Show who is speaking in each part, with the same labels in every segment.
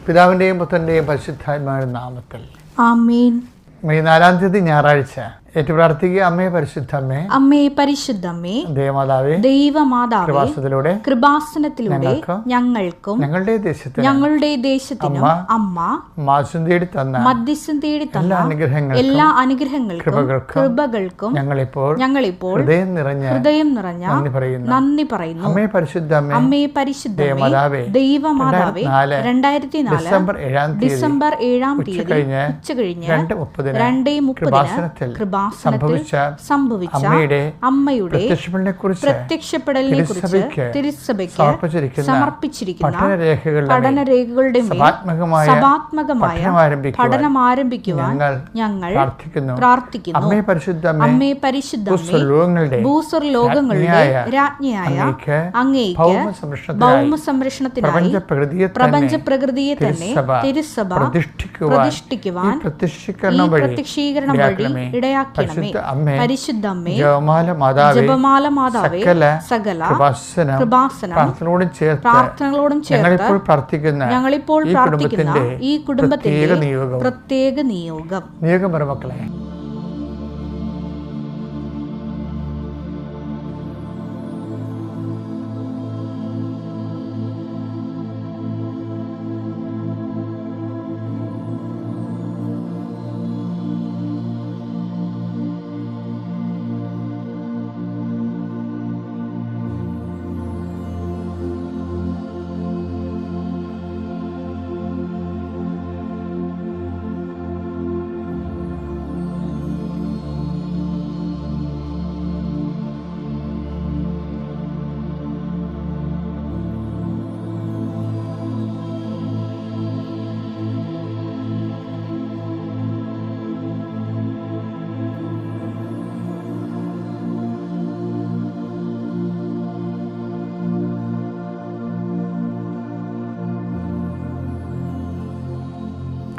Speaker 1: പിതാവിൻ്റെയും പുത്രൻ്റെയും പരിശുദ്ധാത്മാവിന്റെ നാമത്തിൽ
Speaker 2: ആമേൻ.
Speaker 1: മെയ് 4-ാം തീയതി ഞായറാഴ്ച ഏറ്റു പ്രാർത്ഥിക്കുക. അമ്മേ പരിശുദ്ധമ്മേ,
Speaker 2: അമ്മേ പരിശുദ്ധമ്മേ,
Speaker 1: ദൈവമാതാവേ,
Speaker 2: ദൈവമാതാവേ, കൃപാസനത്തിലൂടെ ഞങ്ങൾക്കും ഞങ്ങളുടെ ദേശത്തിനും അമ്മ മധ്യസ്ഥം തേടി തന്ന എല്ലാ അനുഗ്രഹങ്ങൾക്കും കൃപകൾക്കും ഞങ്ങളിപ്പോൾ ഹൃദയം നിറഞ്ഞ നന്ദി പറയുന്നു.
Speaker 1: അമ്മേ പരിശുദ്ധമ്മേ,
Speaker 2: അമ്മേ പരിശുദ്ധമ്മേ, ദൈവമാതാവേ, 2004 ഡിസംബർ 7-ാം തീയതി ഉച്ചകഴിഞ്ഞ് 2:30 സംഭവിച്ച അമ്മയുടെ പ്രത്യക്ഷപ്പെടലിനെ കുറിച്ച് തിരുസഭയ്ക്ക് സമർപ്പിച്ചിരിക്കുന്ന പഠനരേഖകളുടെ സഭാത്മകമായ പഠനം ആരംഭിക്കുവാൻ ഞങ്ങൾ പ്രാർത്ഥിക്കുന്നു. അമ്മേ പരിശുദ്ധമ്മേ, ഭൂസ്വർലോകങ്ങളുടെ രാജ്ഞിയായ അങ്ങേയ്ക്ക് ഭൗമ സംരക്ഷണത്തിനായി പ്രപഞ്ച പ്രകൃതിയെ തന്നെ തിരുസഭ പ്രതിഷ്ഠിക്കുവാൻ ഈ പ്രത്യക്ഷീകരണം വഴി ഇടയാക്കി പരിശുദ്ധമ്മേ, ജപമാല മാതാവേ, സകല കൃപാസനം പ്രാർത്ഥനകളോടും ചേർത്ത് ഞങ്ങളിപ്പോൾ പ്രാർത്ഥിക്കുന്ന ഈ കുടുംബത്തിന്റെ പ്രത്യേക നിയോഗം.
Speaker 1: മക്കളെ,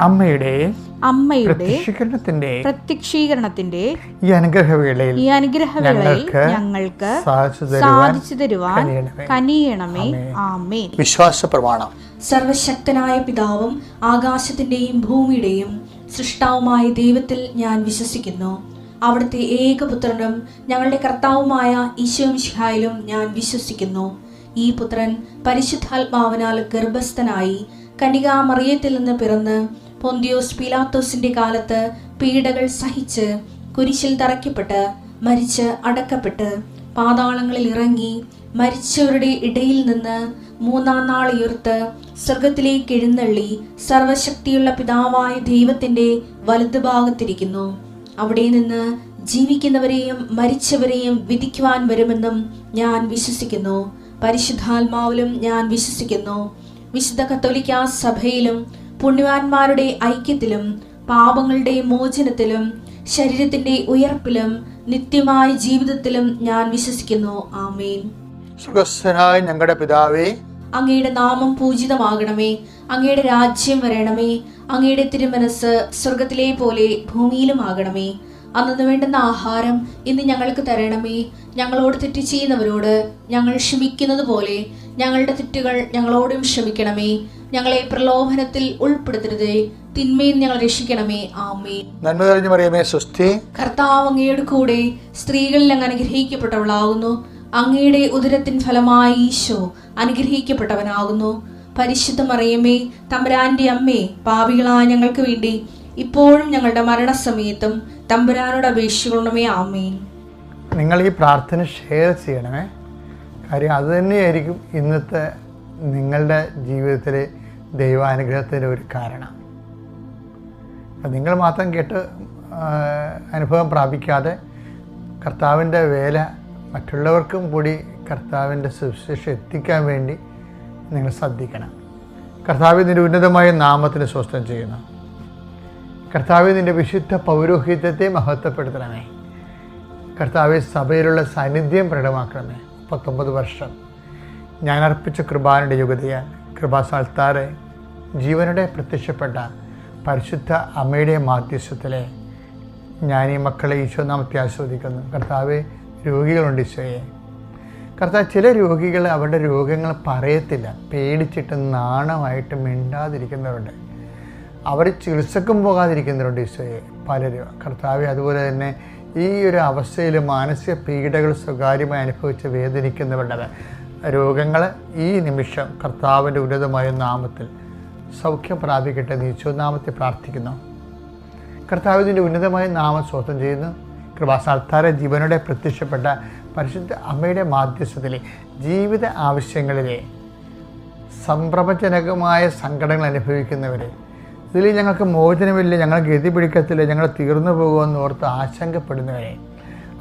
Speaker 1: അമ്മയുടെ പ്രത്യക്ഷീകരണത്തിന്റെ ഈ അനുഗ്രഹവേളയിൽ
Speaker 2: ഞങ്ങൾക്ക് സാധിച്ചു തരുവാൻ കനിയണമേ. ആമേൻ.
Speaker 1: വിശ്വാസ പ്രമാണം.
Speaker 3: സർവശക്തനായ പിതാവും ആകാശത്തിന്റെയും ഭൂമിയുടെയും സൃഷ്ടാവുമായ ദൈവത്തിൽ ഞാൻ വിശ്വസിക്കുന്നു. അവിടുത്തെ ഏകപുത്രനും ഞങ്ങളുടെ കർത്താവുമായ ഈശോമിശിഹായിലും ഞാൻ വിശ്വസിക്കുന്നു. ഈ പുത്രൻ പരിശുദ്ധാത്മാവിനാൽ ഗർഭസ്ഥനായി കന്യകാമറിയത്തിൽ നിന്ന് പിറന്ന് പൊന്തിയോസ് പീലാത്തോസിന്റെ കാലത്ത് പീഡകൾ സഹിച്ച് കുരിശിൽ തറയ്ക്കപ്പെട്ട് മരിച്ച് അടക്കപ്പെട്ട് പാതാളങ്ങളിൽ ഇറങ്ങി മരിച്ചവരുടെ ഇടയിൽ നിന്ന് 3-ാം നാൾ ഉയർത്ത് സ്വർഗത്തിലേക്ക് എഴുന്നള്ളി സർവശക്തിയുള്ള പിതാവായ ദൈവത്തിന്റെ വലതുഭാഗത്തിരിക്കുന്നു. അവിടെ നിന്ന് ജീവിക്കുന്നവരെയും മരിച്ചവരെയും വിധിക്കുവാൻ വരുമെന്നും ഞാൻ വിശ്വസിക്കുന്നു. പരിശുദ്ധാത്മാവിലും ഞാൻ വിശ്വസിക്കുന്നു. വിശുദ്ധ കത്തോലിക്കാ സഭയിലും പുണ്യവാന്മാരുടെ ഐക്യത്തിലും പാപങ്ങളുടെ മോചനത്തിലും ശരീരത്തിന്റെ ഉയർപ്പിലും നിത്യമായ ജീവിതത്തിലും ഞാൻ വിശ്വസിക്കുന്നു. ആമേൻ.
Speaker 1: സ്വർഗ്ഗസ്ഥനായ ഞങ്ങളുടെ പിതാവേ,
Speaker 3: അങ്ങയുടെ നാമം പൂജിതമാകണമേ. അങ്ങയുടെ രാജ്യം വരണമേ. അങ്ങയുടെ തിരുമനസ് സ്വർഗത്തിലെ പോലെ ഭൂമിയിലും ആകണമേ. അന്നു വേണ്ടുന്ന ആഹാരം ഇന്ന് ഞങ്ങൾക്ക് തരണമേ. ഞങ്ങളോട് തെറ്റ് ചെയ്യുന്നവരോട് ഞങ്ങൾ ക്ഷമിക്കുന്നത് പോലെ ഞങ്ങളുടെ തെറ്റുകൾ ഞങ്ങളോടും ക്ഷമിക്കണമേ. ഞങ്ങളെ പ്രലോഭനത്തിൽ ഉൾപ്പെടുത്തരുതേ, തിന്മയിൽ ഞങ്ങൾ രക്ഷിക്കണമേ. ആമേൻ.
Speaker 1: നന്മ നിറഞ്ഞ മറിയമേ, സ്വസ്തി.
Speaker 3: കർത്താവ് അങ്ങയുടെ കൂടെ സ്ത്രീകളിൽ അങ്ങ് അനുഗ്രഹിക്കപ്പെട്ടവളാകുന്നു. അങ്ങയുടെ ഉദരത്തിൻ ഫലമായി ഈശോ അനുഗ്രഹിക്കപ്പെട്ടവനാകുന്നു. പരിശുദ്ധ മറിയമേ, തമ്പുരാന്റെ അമ്മേ, പാപികളായ ഞങ്ങൾക്ക് വേണ്ടി ഇപ്പോഴും ഞങ്ങളുടെ മരണസമയത്തും തമ്പുരാനോട് അപേക്ഷിക്കണമേ. ആമേൻ.
Speaker 1: നിങ്ങൾ ഈ പ്രാർത്ഥന ഷെയർ ചെയ്യണമേ. കാര്യം അതുതന്നെയായിരിക്കും ഇന്നത്തെ നിങ്ങളുടെ ജീവിതത്തിലെ ദൈവാനുഗ്രഹത്തിൻ്റെ ഒരു കാരണം. നിങ്ങൾ മാത്രം കേട്ട് അനുഭവം പ്രാപിക്കാതെ കർത്താവിൻ്റെ വേല മറ്റുള്ളവർക്കും കൂടി കർത്താവിൻ്റെ സുവിശേഷം എത്തിക്കാൻ വേണ്ടി നിങ്ങൾ ശ്രദ്ധിക്കണം. കർത്താവ് നിൻ്റെ ഉന്നതമായ നാമത്തിന് സ്വസ്ഥം ചെയ്യുന്നു. കർത്താവ് നിൻ്റെ വിശുദ്ധ പൗരോഹിത്യത്തെ മഹത്വപ്പെടുത്തണമേ. കർത്താവ് സഭയിലുള്ള സാന്നിധ്യം പ്രകടമാക്കണമേ. 39 വർഷം ഞാൻ അർപ്പിച്ച കൃപാനയുടെ യോഗ്യതയാൽ കൃപാസാൽത്താറെ ജീവനുടെ പ്രത്യക്ഷപ്പെട്ട പരിശുദ്ധ അമ്മയുടെ മാധ്യസ്ഥത്തിലെ ഞാൻ ഈ മക്കളെ ഈശോനാമത്തെ ആസ്വദിക്കുന്നു. കർത്താവെ, രോഗികളുണ്ട് ഈശോയെ. കർത്താവ് ചില രോഗികൾ അവരുടെ രോഗങ്ങൾ പറയത്തില്ല, പേടിച്ചിട്ട് നാണമായിട്ട് മിണ്ടാതിരിക്കുന്നവരുണ്ട്. അവർ ചികിത്സക്കും പോകാതിരിക്കുന്നവരുണ്ട്. ഈശോയെ പലരും കർത്താവെ. അതുപോലെ തന്നെ ഈ ഒരു അവസ്ഥയിൽ മാനസിക പീഡകൾ സ്വകാര്യമായി അനുഭവിച്ച് വേദനിക്കുന്നവരുടെ രോഗങ്ങൾ ഈ നിമിഷം കർത്താവിൻ്റെ ഉന്നതമായ നാമത്തിൽ സൗഖ്യം പ്രാപിക്കട്ടെ എന്ന് ഈശോനാമത്തിൽ പ്രാർത്ഥിക്കുന്നു. കർത്താവിൻ്റെ ഉന്നതമായ നാമം സ്വന്തം ചെയ്യുന്നു. കൃപാസ്ഥാന ജീവനോടെ പ്രത്യക്ഷപ്പെട്ട പരിശുദ്ധ അമ്മയുടെ മാധ്യസ്ഥത്തിലെ ജീവിത ആവശ്യങ്ങളിലെ സംഭ്രമജനകമായ സങ്കടങ്ങൾ അനുഭവിക്കുന്നവരെ, ഇതിൽ ഞങ്ങൾക്ക് മോചനമില്ല, ഞങ്ങൾ ഗതി പിടിക്കത്തില്ല, ഞങ്ങൾ തീർന്നു പോകുമെന്ന് ഓർത്ത് ആശങ്കപ്പെടുന്നവരെ,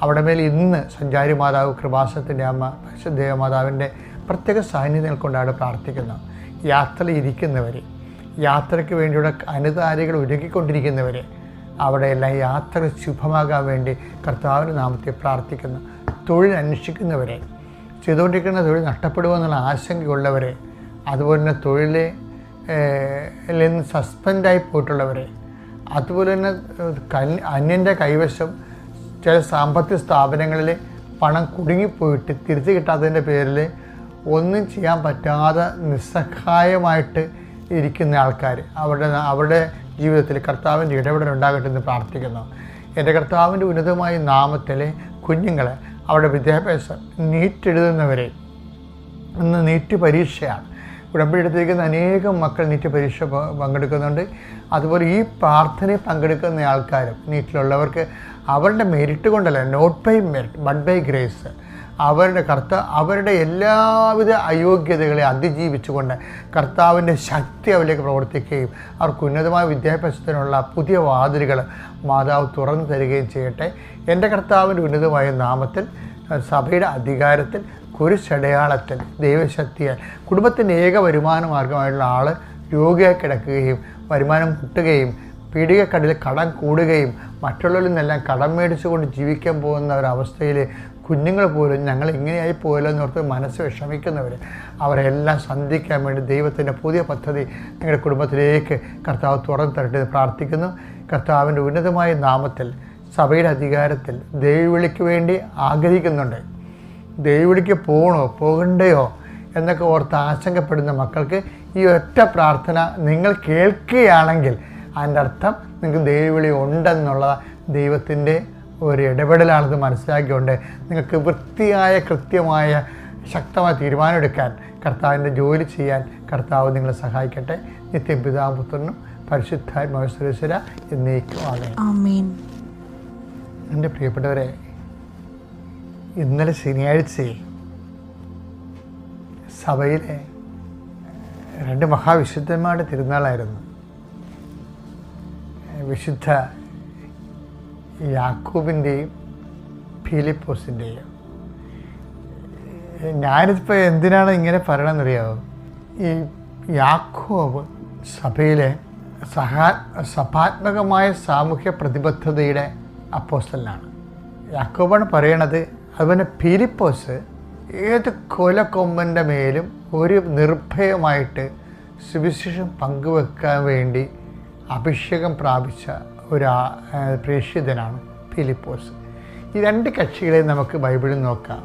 Speaker 1: അവിടെ മേൽ ഇന്ന് സഞ്ചാരി മാതാവ് കൃപാസനത്തിൻ്റെ അമ്മ പരിശുദ്ധ ദേവമാതാവിൻ്റെ പ്രത്യേക സാന്നിധ്യം കൊണ്ടാണ് പ്രാർത്ഥിക്കുന്നു. യാത്രയിൽ ഇരിക്കുന്നവർ, യാത്രയ്ക്ക് വേണ്ടിയുള്ള അനുതാരികൾ ഒരുക്കിക്കൊണ്ടിരിക്കുന്നവർ, അവിടെയെല്ലാം യാത്ര ശുഭമാകാൻ വേണ്ടി കർത്താവിൻ്റെ നാമത്തെ പ്രാർത്ഥിക്കുന്നു. തൊഴിൽ അന്വേഷിക്കുന്നവരെ, ചെയ്തുകൊണ്ടിരിക്കുന്ന തൊഴിൽ നഷ്ടപ്പെടുമെന്നുള്ള ആശങ്കയുള്ളവരെ, അതുപോലെ തന്നെ തൊഴിലിൽ നിന്ന് സസ്പെൻഡായി പോയിട്ടുള്ളവരെ, അതുപോലെ തന്നെ അന്യൻ്റെ കൈവശം ചില സാമ്പത്തിക അവസ്ഥകളിൽ പണം കുടുങ്ങിപ്പോയിട്ട് തിരിച്ചു കിട്ടാത്തതിൻ്റെ പേരിൽ ഒന്നും ചെയ്യാൻ പറ്റാതെ നിസ്സഹായമായിട്ട് ഇരിക്കുന്ന ആൾക്കാർ, അവരുടെ ജീവിതത്തിൽ കർത്താവിൻ്റെ ഇടപെടൽ ഉണ്ടാകട്ടെ എന്ന് പ്രാർത്ഥിക്കുന്നു. എൻ്റെ കർത്താവിൻ്റെ ഉന്നതമായ നാമത്തിലെ കുഞ്ഞുങ്ങളെ, അവരുടെ വിദ്യാഭ്യാസം, നീറ്റ് എഴുതുന്നവരെ, ഇന്ന് നീറ്റ് പരീക്ഷയാണ്. ഉടമ്പടി എടുത്തിരിക്കുന്ന അനേകം മക്കൾ നീറ്റ് പരീക്ഷ പങ്കെടുക്കുന്നുണ്ട്. അതുപോലെ ഈ പ്രാർത്ഥനയിൽ പങ്കെടുക്കുന്ന ആൾക്കാരും നീറ്റിലുള്ളവർക്ക് അവരുടെ മെരിറ്റ് കൊണ്ടല്ല, not by merit but by grace, അവരുടെ എല്ലാവിധ അയോഗ്യതകളെ അതിജീവിച്ചുകൊണ്ട് കർത്താവിൻ്റെ ശക്തി അവരിലേക്ക് പ്രവർത്തിക്കുകയും അവർക്ക് ഉന്നതമായ വിദ്യാഭ്യാസത്തിനുള്ള പുതിയ വാതിലുകൾ മാതാവ് തുറന്നു തരികയും ചെയ്യട്ടെ. എൻ്റെ കർത്താവിൻ്റെ ഉന്നതമായ നാമത്തിൽ, സഭയുടെ അധികാരത്തിൽ, കുരിശടയാളത്തിൽ, ദൈവശക്തിയാൽ കുടുംബത്തിൻ്റെ ഏക വരുമാന മാർഗമായിട്ടുള്ള ആൾ രോഗിയായി കിടക്കുകയും വരുമാനം മുട്ടുകയും പീഡികക്കടലിൽ കടം കൂടുകയും മറ്റുള്ളവരിൽ നിന്നെല്ലാം കടം മേടിച്ചുകൊണ്ട് ജീവിക്കാൻ പോകുന്ന ഒരവസ്ഥയിൽ കുഞ്ഞുങ്ങൾ പോലും ഞങ്ങൾ ഇങ്ങനെയായി പോയല്ലോ എന്നോർത്ത് മനസ്സ് വിഷമിക്കുന്നവർ, അവരെല്ലാം സന്ധിക്കാൻ വേണ്ടി ദൈവത്തിൻ്റെ പുതിയ പദ്ധതി നിങ്ങളുടെ കുടുംബത്തിലേക്ക് കർത്താവ് തുറന്നു തരട്ടെ എന്ന് പ്രാർത്ഥിക്കുന്നു. കർത്താവിൻ്റെ ഉന്നതമായ നാമത്തിൽ, സഭയുടെ അധികാരത്തിൽ ദൈവവിളിക്ക് വേണ്ടി ആഗ്രഹിക്കുന്നുണ്ട്. ദൈവവിളിക്ക് പോകണോ പോകണ്ടയോ എന്നൊക്കെ ഓർത്ത് ആശങ്കപ്പെടുന്ന മക്കൾക്ക് ഈ ഒറ്റ പ്രാർത്ഥന നിങ്ങൾ കേൾക്കുകയാണെങ്കിൽ അതിൻ്റെ അർത്ഥം നിങ്ങൾക്ക് ദൈവവിളി ഉണ്ടെന്നുള്ള ദൈവത്തിൻ്റെ ഒരു ഇടപെടലാണെന്ന് മനസ്സിലാക്കിക്കൊണ്ട് നിങ്ങൾക്ക് വൃത്തിയായ, കൃത്യമായ, ശക്തമായ തീരുമാനമെടുക്കാൻ, കർത്താവിൻ്റെ ജോലി ചെയ്യാൻ കർത്താവ് നിങ്ങളെ സഹായിക്കട്ടെ. നിത്യം പിതാവും പുത്രനും പരിശുദ്ധാത്മാവിശ്വര എന്നേക്കും ആമേൻ. എൻ്റെ പ്രിയപ്പെട്ടവരെ, ഇന്നലെ ശനിയാഴ്ച സഭയിലെ 2 മഹാവിശുദ്ധന്മാരുടെ തിരുനാളായിരുന്നു. വിശുദ്ധ യാക്കോബിൻ്റെയും ഫിലിപ്പോസിൻ്റെയും. ഞാനിപ്പോൾ എന്തിനാണ് ഇങ്ങനെ പറയണമെന്നറിയാമോ? ഈ യാക്കോബ് സഭയിലെ സഭാത്മകമായ സാമൂഹ്യ പ്രതിബദ്ധതയുടെ അപ്പോസ്തലനാണ്. യാക്കോബാണ് പറയണത്. അതുപോലെ ഫിലിപ്പോസ് ഏത് കൊലക്കൊമ്പൻ്റെ മേലും ഒരു നിർഭയമായിട്ട് സുവിശേഷം പങ്കുവെക്കാൻ വേണ്ടി അഭിഷേകം പ്രാപിച്ച ഒരു പ്രേക്ഷിതനാണ് ഫിലിപ്പോസ്. ഈ 2 കക്ഷികളെ നമുക്ക് ബൈബിളിൽ നോക്കാം.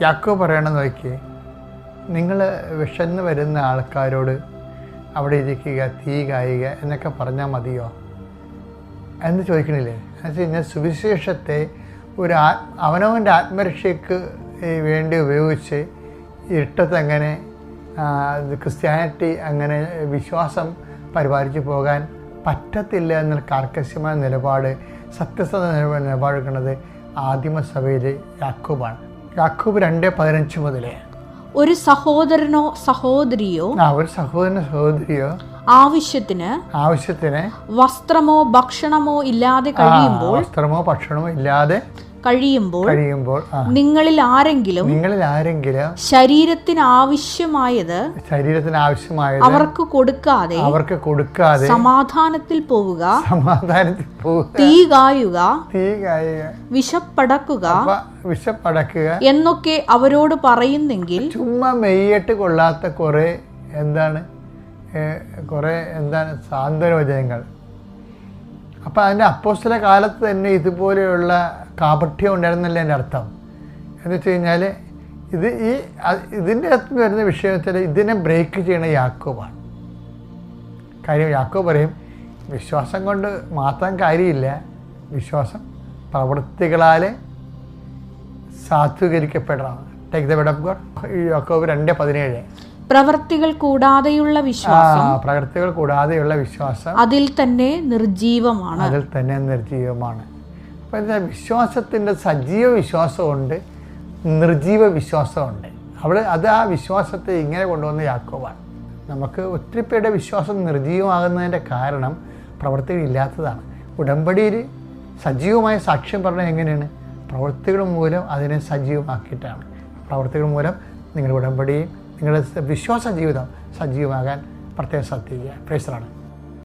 Speaker 1: യാക്കോബ് പറയണമെന്ന് നോക്കിയേ, നിങ്ങൾ വിശന്ന് വരുന്ന ആൾക്കാരോട് അവിടെ ഇരിക്കുക, തീ കായുക എന്നൊക്കെ പറഞ്ഞാൽ മതിയോ എന്ന് ചോദിക്കണില്ലേ? എന്ന് വെച്ച് കഴിഞ്ഞാൽ സുവിശേഷത്തെ അവനവൻ്റെ ആത്മരക്ഷയ്ക്ക് വേണ്ടി ഉപയോഗിച്ച് ഇരുട്ടത്ത് അങ്ങനെ ക്രിസ്ത്യാനിറ്റി അങ്ങനെ വിശ്വാസം പരിപാലിച്ച് പോകാൻ പറ്റത്തില്ല എന്നുള്ള കാർക്കശ്യമായ നിലപാട്, സത്യസന്ധ നിലപാടെടുക്കുന്നത് ആദിമസഭയിലെ യാക്കോബാണ്. യാക്കോബ് 2:15 മുതലേ
Speaker 2: ഒരു സഹോദരനോ സഹോദരിയോ ആവശ്യത്തിന് വസ്ത്രമോ ഭക്ഷണമോ ഇല്ലാതെ കഴിയുമ്പോൾ നിങ്ങളിൽ ആരെങ്കിലും ശരീരത്തിന് ആവശ്യമായത് അവർക്ക് കൊടുക്കാതെ സമാധാനത്തിൽ പോവുക, തീ കായുക, വിശപ്പടക്കുക എന്നൊക്കെ അവരോട് പറയുന്നെങ്കിൽ,
Speaker 1: ചുമ്മാ മെയ്യിട്ട് കൊള്ളാത്ത കുറെ സാന്ത്വനവചനങ്ങൾ. അപ്പം അതിൻ്റെ അപ്പോസ്തല കാലത്ത് തന്നെ ഇതുപോലെയുള്ള കാപഠ്യം ഉണ്ടായിരുന്നല്ലേ എൻ്റെ അർത്ഥം. എന്ന് വെച്ച് കഴിഞ്ഞാൽ ഇതിൻ്റെ അകത്ത് വരുന്ന വിഷയത്തിൽ ഇതിനെ ബ്രേക്ക് ചെയ്യണ യാക്കോബാണ്. കാര്യം യാക്കോബ് പറയും, വിശ്വാസം കൊണ്ട് മാത്രം കാര്യമില്ല, വിശ്വാസം പ്രവൃത്തികളാൽ സാധൂകരിക്കപ്പെടണം. Take the word of God. Yakob 2:17.
Speaker 2: പ്രവൃത്തികൾ കൂടാതെയുള്ള വിശ്വാസം
Speaker 1: പ്രവൃത്തികൾ കൂടാതെയുള്ള വിശ്വാസം
Speaker 2: അതിൽ തന്നെ നിർജീവമാണ്.
Speaker 1: അപ്പോൾ എന്താ, വിശ്വാസത്തിൻ്റെ സജീവ വിശ്വാസമുണ്ട്, നിർജീവ വിശ്വാസമുണ്ട്. ആ വിശ്വാസത്തെ ഇങ്ങനെ കൊണ്ടുവന്ന യാക്കോബാണ്. നമുക്ക് ഒത്തിരി പേരുടെ വിശ്വാസം നിർജീവമാകുന്നതിൻ്റെ കാരണം പ്രവൃത്തികളില്ലാത്തതാണ്. ഉടമ്പടിയിൽ സജീവമായ സാക്ഷ്യം പറഞ്ഞാൽ എങ്ങനെയാണ്? പ്രവൃത്തികൾ മൂലം അതിനെ സജീവമാക്കിയിട്ടാണ്. പ്രവൃത്തികൾ മൂലം നിങ്ങളുടെ ഉടമ്പടിയും നിങ്ങളുടെ വിശ്വാസ ജീവിതം സജീവമാകാൻ പ്രത്യേകം ശ്രദ്ധിക്കുക. Praise the Lord.